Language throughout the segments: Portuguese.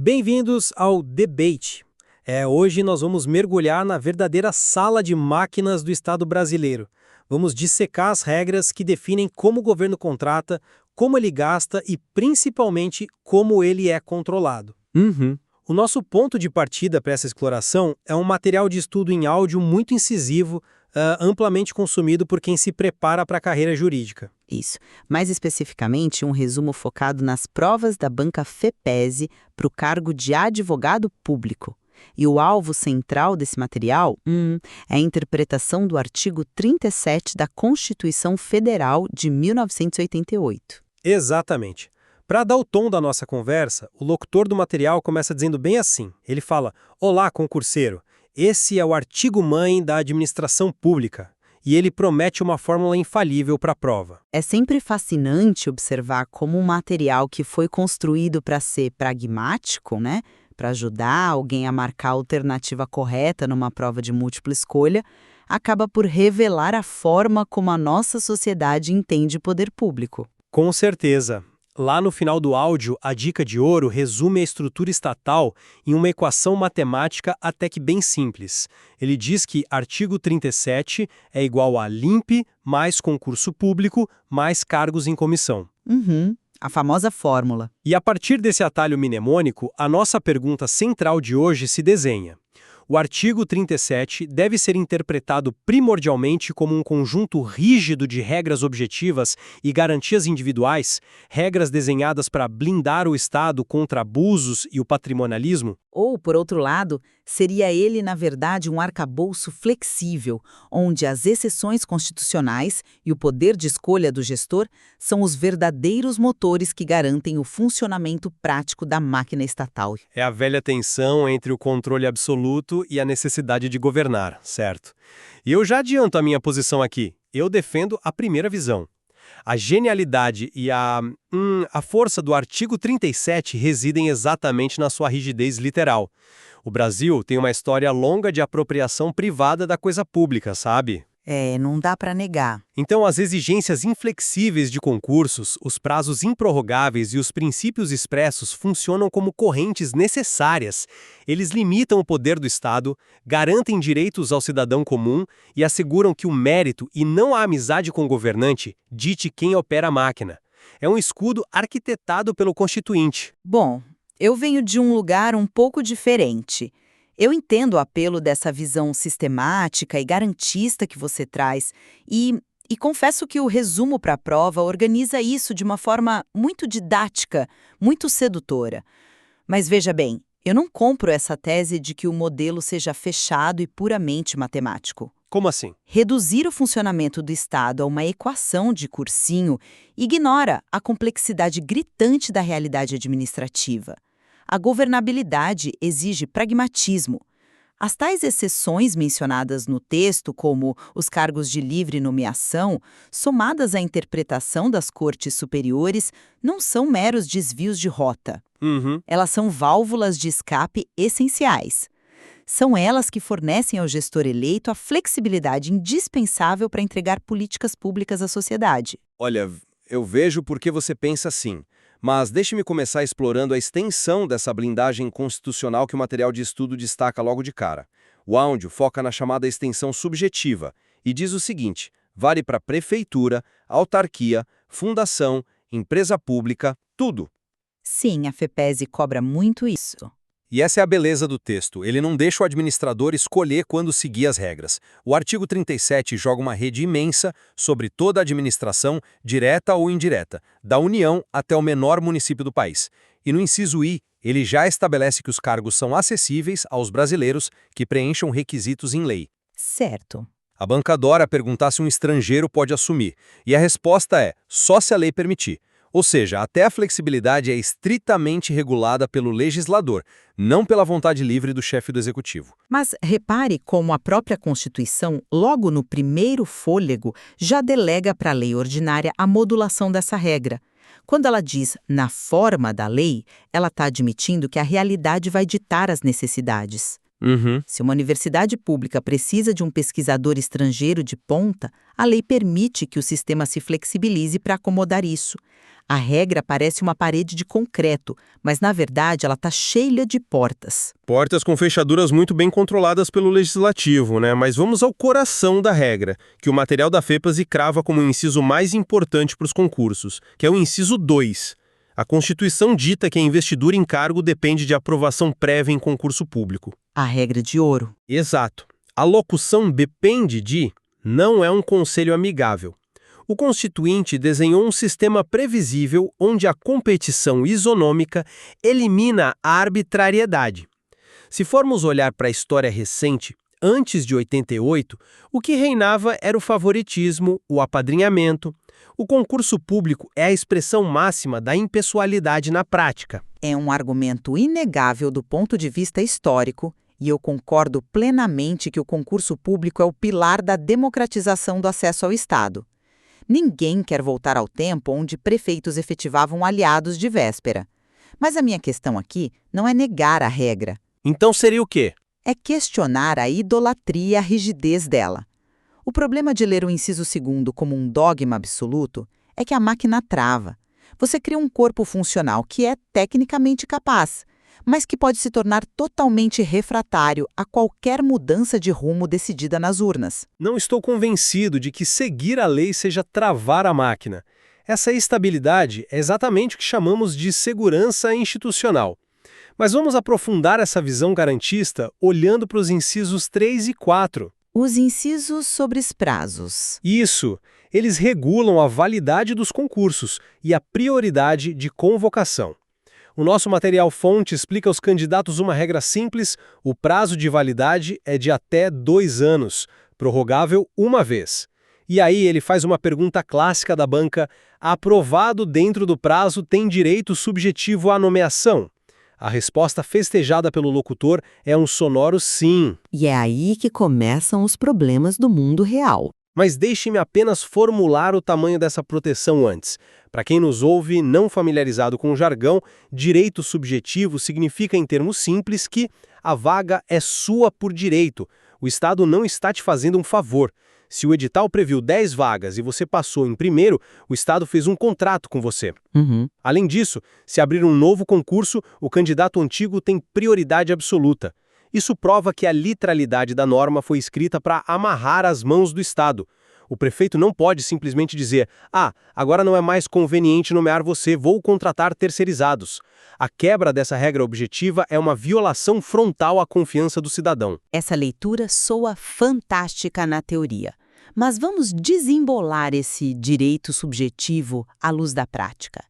Bem-vindos ao Debate. Hoje nós vamos mergulhar na verdadeira sala de máquinas do Estado brasileiro. Vamos dissecar as regras que definem como o governo contrata, como ele gasta e, principalmente, como ele é controlado. O nosso ponto de partida para essa exploração é um material de estudo em áudio muito incisivo, amplamente consumido por quem se prepara para a carreira jurídica. Isso. Mais especificamente, um resumo focado nas provas da banca FEPESE para o cargo de advogado público. E o alvo central desse material é a interpretação do artigo 37 da Constituição Federal de 1988. Exatamente. Para dar o tom da nossa conversa, o locutor do material começa dizendo bem assim. Ele fala: "Olá, concurseiro. Esse é o artigo-mãe da administração pública." E ele promete uma fórmula infalível para a prova. É sempre fascinante observar como um material que foi construído para ser pragmático, né, para ajudar alguém a marcar a alternativa correta numa prova de múltipla escolha, acaba por revelar a forma como a nossa sociedade entende poder público. Com certeza. Lá no final do áudio, a dica de ouro resume a estrutura estatal em uma equação matemática até que bem simples. Ele diz que artigo 37 é igual a LIMP mais concurso público mais cargos em comissão. A famosa fórmula. E a partir desse atalho mnemônico, a nossa pergunta central de hoje se desenha. O artigo 37 deve ser interpretado primordialmente como um conjunto rígido de regras objetivas e garantias individuais, regras desenhadas para blindar o Estado contra abusos e o patrimonialismo? Ou, por outro lado, seria ele, na verdade, um arcabouço flexível, onde as exceções constitucionais e o poder de escolha do gestor são os verdadeiros motores que garantem o funcionamento prático da máquina estatal. É a velha tensão entre o controle absoluto e a necessidade de governar, certo? E eu já adianto a minha posição aqui. Eu defendo a primeira visão. A genialidade e a força do artigo 37 residem exatamente na sua rigidez literal. O Brasil tem uma história longa de apropriação privada da coisa pública, sabe? Não dá para negar. Então, as exigências inflexíveis de concursos, os prazos improrrogáveis e os princípios expressos funcionam como correntes necessárias. Eles limitam o poder do Estado, garantem direitos ao cidadão comum e asseguram que o mérito e não a amizade com o governante dite quem opera a máquina. É um escudo arquitetado pelo Constituinte. Bom, eu venho de um lugar um pouco diferente. Eu entendo o apelo dessa visão sistemática e garantista que você traz e confesso que o resumo para a prova organiza isso de uma forma muito didática, muito sedutora. Mas veja bem, eu não compro essa tese de que o modelo seja fechado e puramente matemático. Como assim? Reduzir o funcionamento do Estado a uma equação de cursinho ignora a complexidade gritante da realidade administrativa. A governabilidade exige pragmatismo. As tais exceções mencionadas no texto, como os cargos de livre nomeação, somadas à interpretação das cortes superiores, não são meros desvios de rota. Elas são válvulas de escape essenciais. São elas que fornecem ao gestor eleito a flexibilidade indispensável para entregar políticas públicas à sociedade. Olha, eu vejo por que você pensa assim. Mas deixe-me começar explorando a extensão dessa blindagem constitucional que o material de estudo destaca logo de cara. O áudio foca na chamada extensão subjetiva e diz o seguinte: vale para prefeitura, autarquia, fundação, empresa pública, tudo. Sim, a FEPESE cobra muito isso. E essa é a beleza do texto. Ele não deixa o administrador escolher quando seguir as regras. O artigo 37 joga uma rede imensa sobre toda a administração, direta ou indireta, da União até o menor município do país. E no inciso I, ele já estabelece que os cargos são acessíveis aos brasileiros que preencham requisitos em lei. Certo. A banca adora perguntar se um estrangeiro pode assumir. E a resposta é: só se a lei permitir. Ou seja, até a flexibilidade é estritamente regulada pelo legislador, não pela vontade livre do chefe do executivo. Mas repare como a própria Constituição, logo no primeiro fôlego, já delega para a lei ordinária a modulação dessa regra. Quando ela diz "na forma da lei", ela está admitindo que a realidade vai ditar as necessidades. Uhum. Se uma universidade pública precisa de um pesquisador estrangeiro de ponta, a lei permite que o sistema se flexibilize para acomodar isso. A regra parece uma parede de concreto, mas na verdade ela está cheia de portas. Portas com fechaduras muito bem controladas pelo legislativo, né? Mas vamos ao coração da regra, que o material da FEPASE crava como o inciso mais importante para os concursos, que é o inciso 2. A Constituição dita que a investidura em cargo depende de aprovação prévia em concurso público. A regra de ouro. Exato. A locução depende de não é um conselho amigável. O Constituinte desenhou um sistema previsível onde a competição isonômica elimina a arbitrariedade. Se formos olhar para a história recente, antes de 88, o que reinava era o favoritismo, o apadrinhamento. O concurso público é a expressão máxima da impessoalidade na prática. É um argumento inegável do ponto de vista histórico, e eu concordo plenamente que o concurso público é o pilar da democratização do acesso ao Estado. Ninguém quer voltar ao tempo onde prefeitos efetivavam aliados de véspera. Mas a minha questão aqui não é negar a regra. Então seria o quê? É questionar a idolatria e a rigidez dela. O problema de ler o inciso 2º como um dogma absoluto é que a máquina trava. Você cria um corpo funcional que é tecnicamente capaz, mas que pode se tornar totalmente refratário a qualquer mudança de rumo decidida nas urnas. Não estou convencido de que seguir a lei seja travar a máquina. Essa estabilidade é exatamente o que chamamos de segurança institucional. Mas vamos aprofundar essa visão garantista olhando para os incisos 3 e 4. Os incisos sobre os prazos. Isso, eles regulam a validade dos concursos e a prioridade de convocação. O nosso material-fonte explica aos candidatos uma regra simples: o prazo de validade é de até 2 anos, prorrogável uma vez. E aí ele faz uma pergunta clássica da banca: aprovado dentro do prazo tem direito subjetivo à nomeação? A resposta festejada pelo locutor é um sonoro sim. E é aí que começam os problemas do mundo real. Mas deixe-me apenas formular o tamanho dessa proteção antes. Para quem nos ouve não familiarizado com o jargão, direito subjetivo significa, em termos simples, que a vaga é sua por direito. O Estado não está te fazendo um favor. Se o edital previu 10 vagas e você passou em primeiro, o Estado fez um contrato com você. Além disso, se abrir um novo concurso, o candidato antigo tem prioridade absoluta. Isso prova que a literalidade da norma foi escrita para amarrar as mãos do Estado. O prefeito não pode simplesmente dizer: agora não é mais conveniente nomear você, vou contratar terceirizados. A quebra dessa regra objetiva é uma violação frontal à confiança do cidadão. Essa leitura soa fantástica na teoria. Mas vamos desembolar esse direito subjetivo à luz da prática.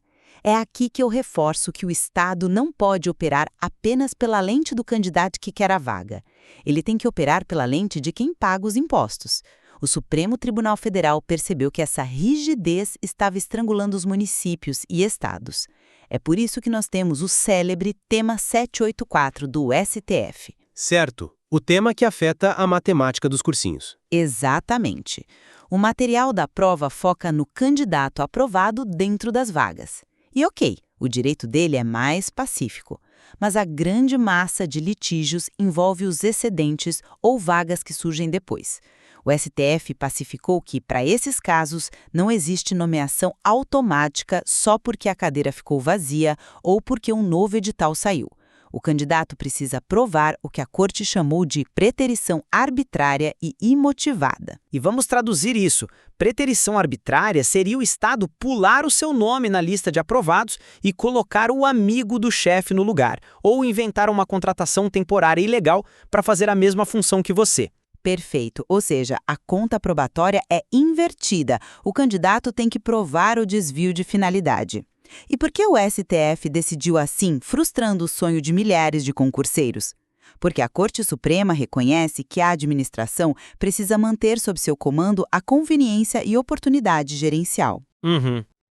É aqui que eu reforço que o Estado não pode operar apenas pela lente do candidato que quer a vaga. Ele tem que operar pela lente de quem paga os impostos. O Supremo Tribunal Federal percebeu que essa rigidez estava estrangulando os municípios e estados. É por isso que nós temos o célebre tema 784 do STF. Certo, o tema que afeta a matemática dos cursinhos. Exatamente. O material da prova foca no candidato aprovado dentro das vagas. E ok, o direito dele é mais pacífico. Mas a grande massa de litígios envolve os excedentes ou vagas que surgem depois. O STF pacificou que, para esses casos, não existe nomeação automática só porque a cadeira ficou vazia ou porque um novo edital saiu. O candidato precisa provar o que a corte chamou de preterição arbitrária e imotivada. E vamos traduzir isso. Preterição arbitrária seria o Estado pular o seu nome na lista de aprovados e colocar o amigo do chefe no lugar, ou inventar uma contratação temporária ilegal para fazer a mesma função que você. Perfeito, ou seja, a conta probatória é invertida. O candidato tem que provar o desvio de finalidade. E por que o STF decidiu assim, frustrando o sonho de milhares de concurseiros? Porque a Corte Suprema reconhece que a administração precisa manter sob seu comando a conveniência e oportunidade gerencial.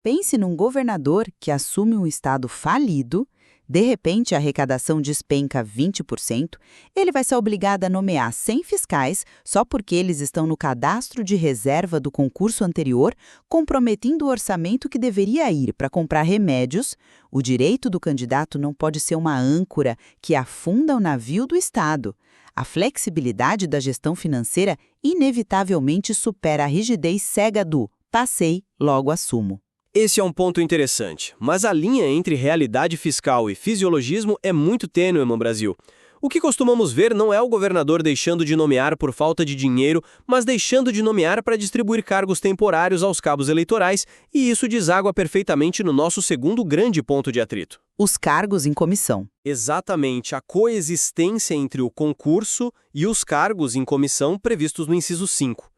Pense num governador que assume um estado falido, de repente a arrecadação despenca 20%, ele vai ser obrigado a nomear 100 fiscais só porque eles estão no cadastro de reserva do concurso anterior, comprometendo o orçamento que deveria ir para comprar remédios. O direito do candidato não pode ser uma âncora que afunda o navio do Estado. A flexibilidade da gestão financeira inevitavelmente supera a rigidez cega do passei, logo assumo. Esse é um ponto interessante, mas a linha entre realidade fiscal e fisiologismo é muito tênue no Brasil. O que costumamos ver não é o governador deixando de nomear por falta de dinheiro, mas deixando de nomear para distribuir cargos temporários aos cabos eleitorais, e isso deságua perfeitamente no nosso segundo grande ponto de atrito. Os cargos em comissão. Exatamente, a coexistência entre o concurso e os cargos em comissão previstos no inciso 5.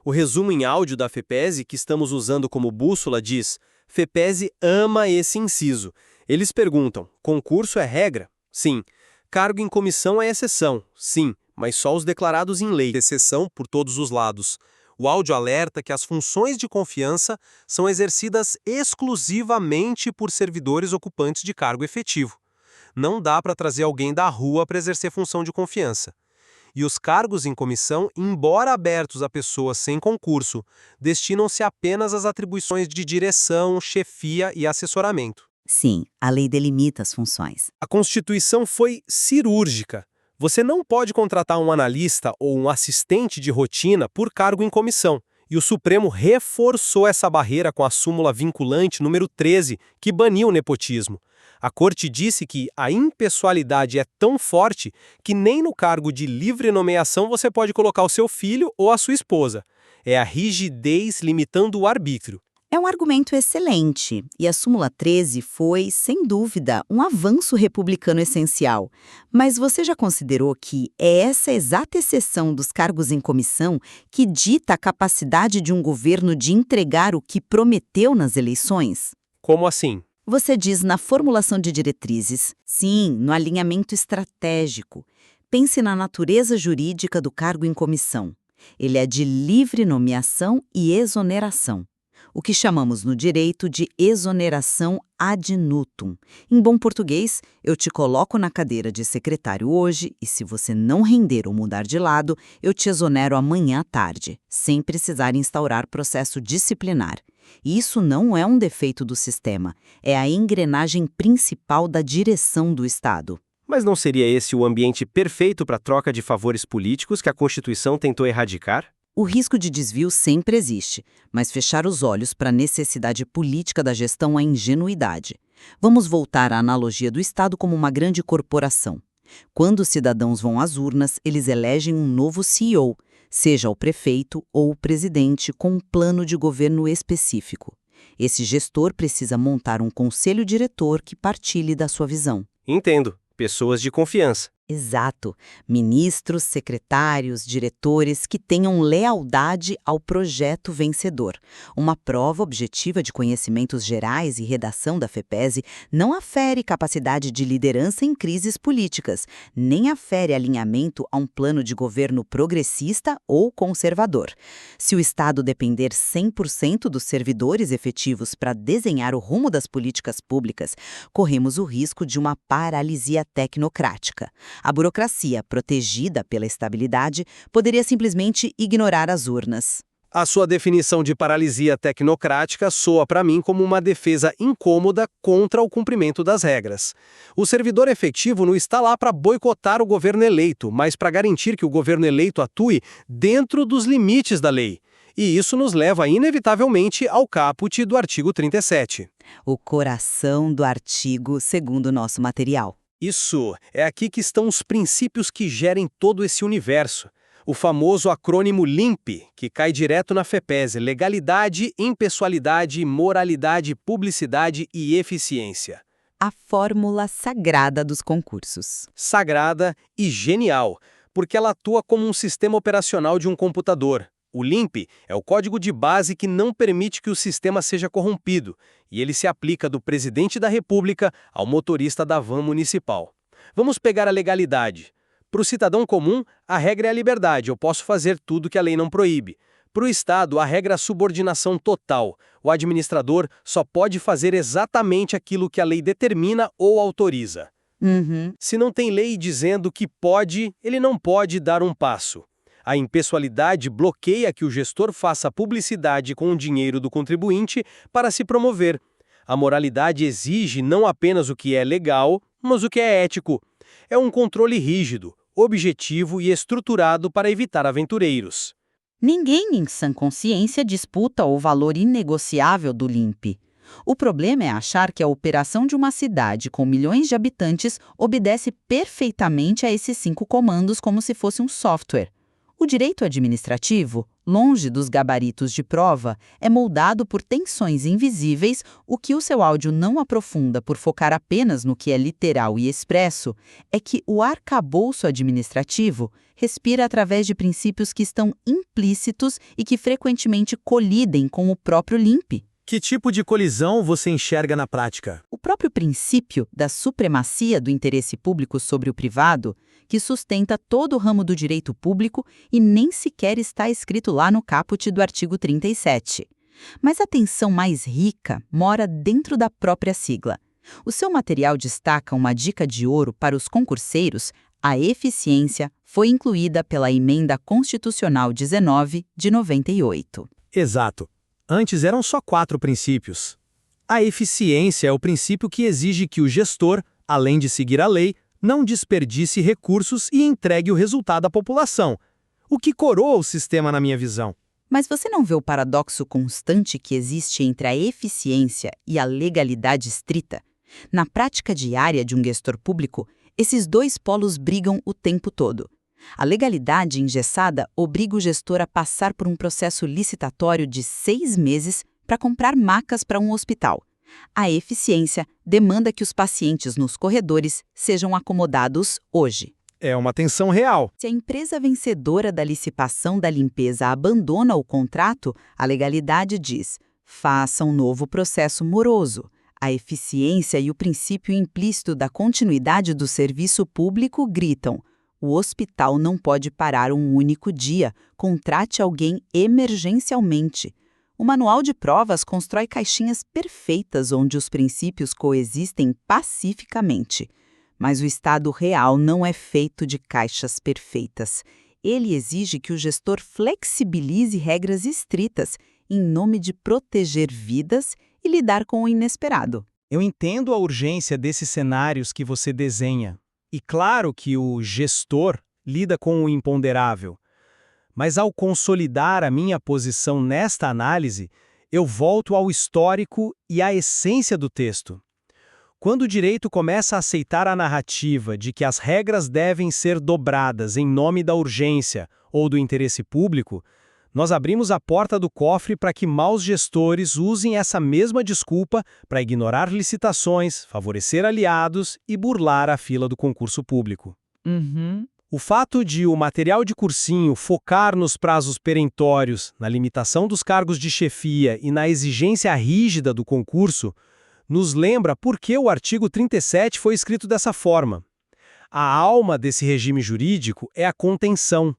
O resumo em áudio da FEPESE, que estamos usando como bússola, diz: FEPESE ama esse inciso. Eles perguntam: concurso é regra? Sim. Cargo em comissão é exceção? Sim, mas só os declarados em lei. Exceção por todos os lados. O áudio alerta que as funções de confiança são exercidas exclusivamente por servidores ocupantes de cargo efetivo. Não dá para trazer alguém da rua para exercer função de confiança. E os cargos em comissão, embora abertos a pessoas sem concurso, destinam-se apenas às atribuições de direção, chefia e assessoramento. Sim, a lei delimita as funções. A Constituição foi cirúrgica. Você não pode contratar um analista ou um assistente de rotina por cargo em comissão. E o Supremo reforçou essa barreira com a súmula vinculante número 13, que baniu o nepotismo. A Corte disse que a impessoalidade é tão forte que nem no cargo de livre nomeação você pode colocar o seu filho ou a sua esposa. É a rigidez limitando o arbítrio. É um argumento excelente, e a súmula 13 foi, sem dúvida, um avanço republicano essencial. Mas você já considerou que é essa exata exceção dos cargos em comissão que dita a capacidade de um governo de entregar o que prometeu nas eleições? Como assim? Você diz na formulação de diretrizes, sim, no alinhamento estratégico. Pense na natureza jurídica do cargo em comissão. Ele é de livre nomeação e exoneração. O que chamamos no direito de exoneração ad nutum. Em bom português, eu te coloco na cadeira de secretário hoje e se você não render ou mudar de lado, eu te exonero amanhã à tarde, sem precisar instaurar processo disciplinar. E isso não é um defeito do sistema, é a engrenagem principal da direção do Estado. Mas não seria esse o ambiente perfeito para a troca de favores políticos que a Constituição tentou erradicar? O risco de desvio sempre existe, mas fechar os olhos para a necessidade política da gestão é ingenuidade. Vamos voltar à analogia do Estado como uma grande corporação. Quando os cidadãos vão às urnas, eles elegem um novo CEO, seja o prefeito ou o presidente com um plano de governo específico. Esse gestor precisa montar um conselho diretor que partilhe da sua visão. Entendo. Pessoas de confiança. Exato. Ministros, secretários, diretores que tenham lealdade ao projeto vencedor. Uma prova objetiva de conhecimentos gerais e redação da FEPESE não afere capacidade de liderança em crises políticas, nem afere alinhamento a um plano de governo progressista ou conservador. Se o Estado depender 100% dos servidores efetivos para desenhar o rumo das políticas públicas, corremos o risco de uma paralisia tecnocrática. A burocracia, protegida pela estabilidade, poderia simplesmente ignorar as urnas. A sua definição de paralisia tecnocrática soa para mim como uma defesa incômoda contra o cumprimento das regras. O servidor efetivo não está lá para boicotar o governo eleito, mas para garantir que o governo eleito atue dentro dos limites da lei. E isso nos leva inevitavelmente ao caput do artigo 37. O coração do artigo, segundo o nosso material. Isso, é aqui que estão os princípios que gerem todo esse universo. O famoso acrônimo LIMP, que cai direto na FEPESE: legalidade, impessoalidade, moralidade, publicidade e eficiência. A fórmula sagrada dos concursos. Sagrada e genial, porque ela atua como um sistema operacional de um computador. O LIMP é o código de base que não permite que o sistema seja corrompido, e ele se aplica do presidente da República ao motorista da van municipal. Vamos pegar a legalidade. Para o cidadão comum, a regra é a liberdade, eu posso fazer tudo que a lei não proíbe. Para o Estado, a regra é a subordinação total. O administrador só pode fazer exatamente aquilo que a lei determina ou autoriza. Se não tem lei dizendo que pode, ele não pode dar um passo. A impessoalidade bloqueia que o gestor faça publicidade com o dinheiro do contribuinte para se promover. A moralidade exige não apenas o que é legal, mas o que é ético. É um controle rígido. objetivo e estruturado para evitar aventureiros. Ninguém em sã consciência disputa o valor inegociável do LIMP. O problema é achar que a operação de uma cidade com milhões de habitantes obedece perfeitamente a esses 5 comandos como se fosse um software. O direito administrativo, longe dos gabaritos de prova, é moldado por tensões invisíveis, o que o seu áudio não aprofunda por focar apenas no que é literal e expresso, é que o arcabouço administrativo respira através de princípios que estão implícitos e que frequentemente colidem com o próprio LIMP. Que tipo de colisão você enxerga na prática? O próprio princípio da supremacia do interesse público sobre o privado, que sustenta todo o ramo do direito público e nem sequer está escrito lá no caput do artigo 37. Mas a tensão mais rica mora dentro da própria sigla. O seu material destaca uma dica de ouro para os concurseiros: a eficiência foi incluída pela Emenda Constitucional 19 de 98. Exato. Antes eram só 4 princípios. A eficiência é o princípio que exige que o gestor, além de seguir a lei, não desperdice recursos e entregue o resultado à população, o que coroa o sistema na minha visão. Mas você não vê o paradoxo constante que existe entre a eficiência e a legalidade estrita? Na prática diária de um gestor público, esses 2 polos brigam o tempo todo. A legalidade engessada obriga o gestor a passar por um processo licitatório de 6 meses para comprar macas para um hospital. A eficiência demanda que os pacientes nos corredores sejam acomodados hoje. É uma tensão real. Se a empresa vencedora da licitação da limpeza abandona o contrato, a legalidade diz: faça um novo processo moroso. A eficiência e o princípio implícito da continuidade do serviço público gritam: o hospital não pode parar um único dia, contrate alguém emergencialmente. O manual de provas constrói caixinhas perfeitas onde os princípios coexistem pacificamente. Mas o Estado real não é feito de caixas perfeitas. Ele exige que o gestor flexibilize regras estritas em nome de proteger vidas e lidar com o inesperado. Eu entendo a urgência desses cenários que você desenha. E claro que o gestor lida com o imponderável. Mas ao consolidar a minha posição nesta análise, eu volto ao histórico e à essência do texto. Quando o direito começa a aceitar a narrativa de que as regras devem ser dobradas em nome da urgência ou do interesse público, nós abrimos a porta do cofre para que maus gestores usem essa mesma desculpa para ignorar licitações, favorecer aliados e burlar a fila do concurso público. O fato de o material de cursinho focar nos prazos perentórios, na limitação dos cargos de chefia e na exigência rígida do concurso, nos lembra por que o artigo 37 foi escrito dessa forma. A alma desse regime jurídico é a contenção.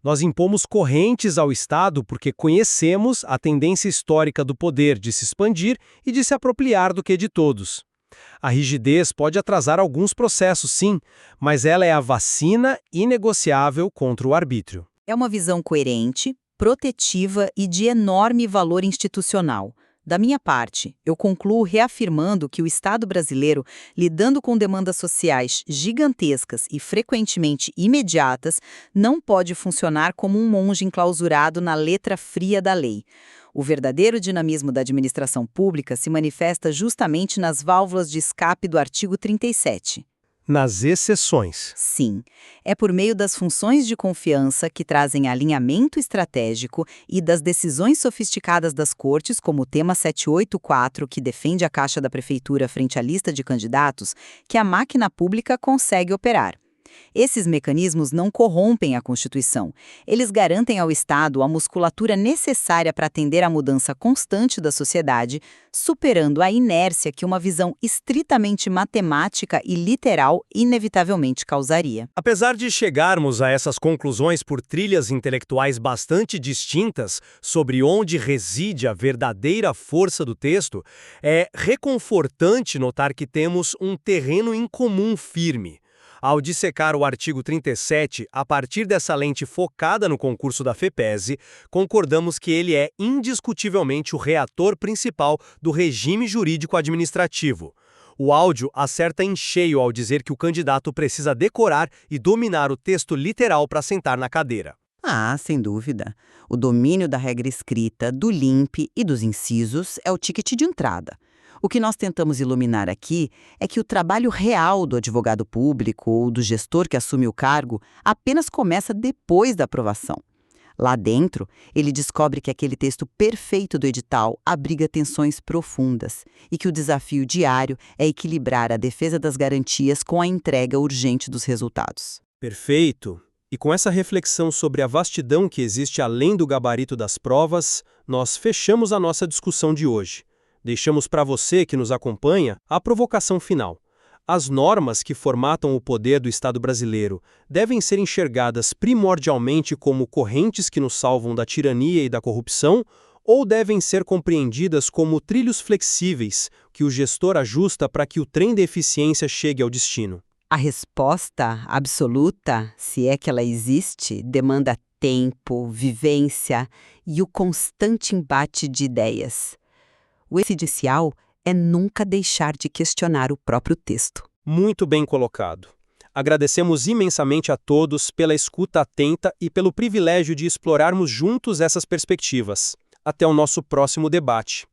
Nós impomos correntes ao Estado porque conhecemos a tendência histórica do poder de se expandir e de se apropriar do que de todos. A rigidez pode atrasar alguns processos, sim, mas ela é a vacina inegociável contra o arbítrio. É uma visão coerente, protetiva e de enorme valor institucional. Da minha parte, eu concluo reafirmando que o Estado brasileiro, lidando com demandas sociais gigantescas e frequentemente imediatas, não pode funcionar como um monge enclausurado na letra fria da lei. O verdadeiro dinamismo da administração pública se manifesta justamente nas válvulas de escape do artigo 37. Nas exceções. Sim, é por meio das funções de confiança que trazem alinhamento estratégico e das decisões sofisticadas das cortes, como o tema 784, que defende a caixa da prefeitura frente à lista de candidatos, que a máquina pública consegue operar. Esses mecanismos não corrompem a Constituição. Eles garantem ao Estado a musculatura necessária para atender à mudança constante da sociedade, superando a inércia que uma visão estritamente matemática e literal inevitavelmente causaria. Apesar de chegarmos a essas conclusões por trilhas intelectuais bastante distintas sobre onde reside a verdadeira força do texto, é reconfortante notar que temos um terreno em comum firme. Ao dissecar o artigo 37, a partir dessa lente focada no concurso da FEPESE, concordamos que ele é indiscutivelmente o reator principal do regime jurídico administrativo. O áudio acerta em cheio ao dizer que o candidato precisa decorar e dominar o texto literal para sentar na cadeira. Ah, sem dúvida. O domínio da regra escrita, do LIMP e dos incisos é o ticket de entrada. O que nós tentamos iluminar aqui é que o trabalho real do advogado público ou do gestor que assume o cargo apenas começa depois da aprovação. Lá dentro, ele descobre que aquele texto perfeito do edital abriga tensões profundas e que o desafio diário é equilibrar a defesa das garantias com a entrega urgente dos resultados. Perfeito! E com essa reflexão sobre a vastidão que existe além do gabarito das provas, nós fechamos a nossa discussão de hoje. Deixamos para você que nos acompanha a provocação final. As normas que formatam o poder do Estado brasileiro devem ser enxergadas primordialmente como correntes que nos salvam da tirania e da corrupção, ou devem ser compreendidas como trilhos flexíveis que o gestor ajusta para que o trem da eficiência chegue ao destino? A resposta absoluta, se é que ela existe, demanda tempo, vivência e o constante embate de ideias. O essencial é nunca deixar de questionar o próprio texto. Muito bem colocado. Agradecemos imensamente a todos pela escuta atenta e pelo privilégio de explorarmos juntos essas perspectivas. Até o nosso próximo debate.